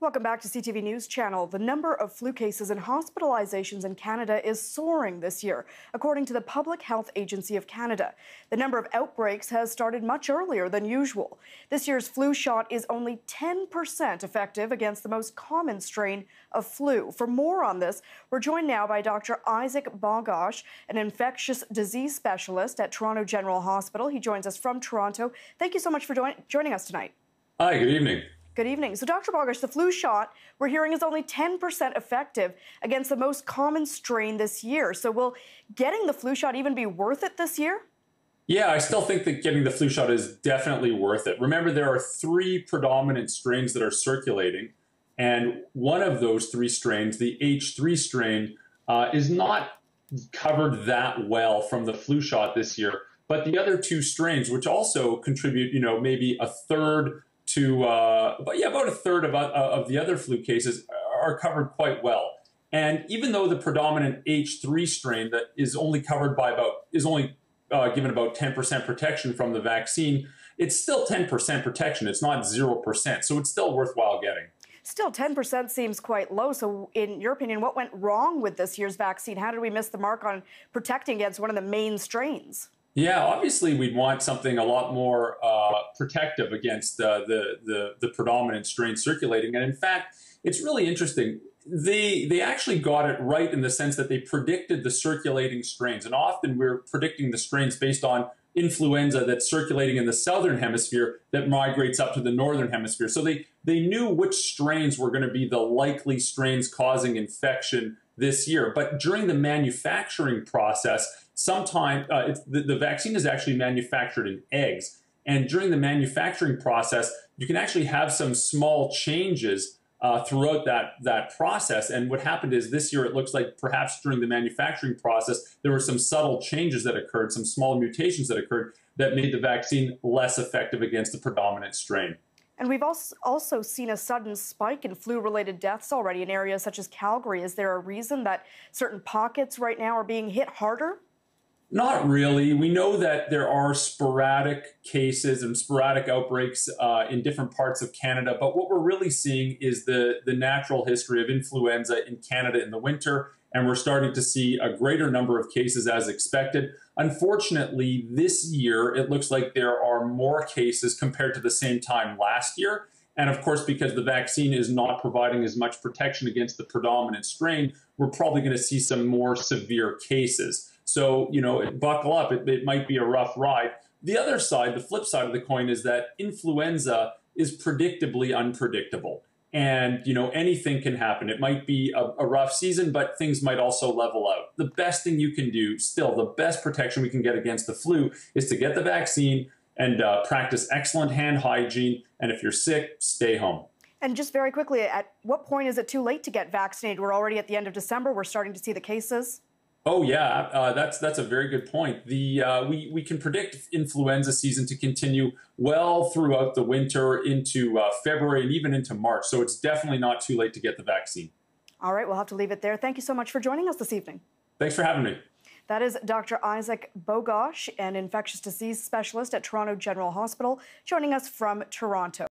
Welcome back to CTV News Channel. The number of flu cases and hospitalizations in Canada is soaring this year, according to the Public Health Agency of Canada. The number of outbreaks has started much earlier than usual. This year's flu shot is only 10% effective against the most common strain of flu. For more on this, we're joined now by Dr. Isaac Bogoch, an infectious disease specialist at Toronto General Hospital. He joins us from Toronto. Thank you so much for joining us tonight. Hi, good evening. Good evening. So, Dr. Bogoch, the flu shot we're hearing is only 10% effective against the most common strain this year. So will getting the flu shot even be worth it this year? Yeah, I still think that getting the flu shot is definitely worth it. Remember, there are three predominant strains that are circulating, and one of those three strains, the H3 strain, is not covered that well from the flu shot this year. But the other two strains, which also contribute, maybe a third to about a third of the other flu cases are covered quite well. And even though the predominant H3 strain that is only covered by given about 10% protection from the vaccine, it's still 10% protection. It's not 0%. So it's still worthwhile getting. Still, 10% seems quite low. So in your opinion, what went wrong with this year's vaccine? How did we miss the mark on protecting against one of the main strains? Yeah, obviously we'd want something a lot more protective against the predominant strain circulating. And in fact, it's really interesting. They actually got it right in the sense that they predicted the circulating strains. And often we're predicting the strains based on influenza that's circulating in the southern hemisphere that migrates up to the northern hemisphere. So they knew which strains were going to be the likely strains causing infection this year. But during the manufacturing process, the vaccine is actually manufactured in eggs. And during the manufacturing process, you can actually have some small changes throughout that process. And what happened is this year, it looks like perhaps during the manufacturing process, there were some subtle changes that occurred, some small mutations that occurred that made the vaccine less effective against the predominant strain. And we've also seen a sudden spike in flu-related deaths already in areas such as Calgary. Is there a reason that certain pockets right now are being hit harder? Not really. We know that there are sporadic cases and sporadic outbreaks in different parts of Canada, but what we're really seeing is the natural history of influenza in Canada in the winter, and we're starting to see a greater number of cases as expected. Unfortunately, this year, it looks like there are more cases compared to the same time last year. And of course, because the vaccine is not providing as much protection against the predominant strain, we're probably going to see some more severe cases. So, buckle up. It might be a rough ride. The other side, the flip side of the coin, is that influenza is predictably unpredictable. And, anything can happen. It might be a rough season, but things might also level out. The best thing you can do, still, the best protection we can get against the flu is to get the vaccine and practice excellent hand hygiene. And if you're sick, stay home. And just very quickly, at what point is it too late to get vaccinated? We're already at the end of December. We're starting to see the cases. Oh, yeah, that's a very good point. We can predict influenza season to continue well throughout the winter into February and even into March. So it's definitely not too late to get the vaccine. All right, we'll have to leave it there. Thank you so much for joining us this evening. Thanks for having me. That is Dr. Isaac Bogoch, an infectious disease specialist at Toronto General Hospital, joining us from Toronto.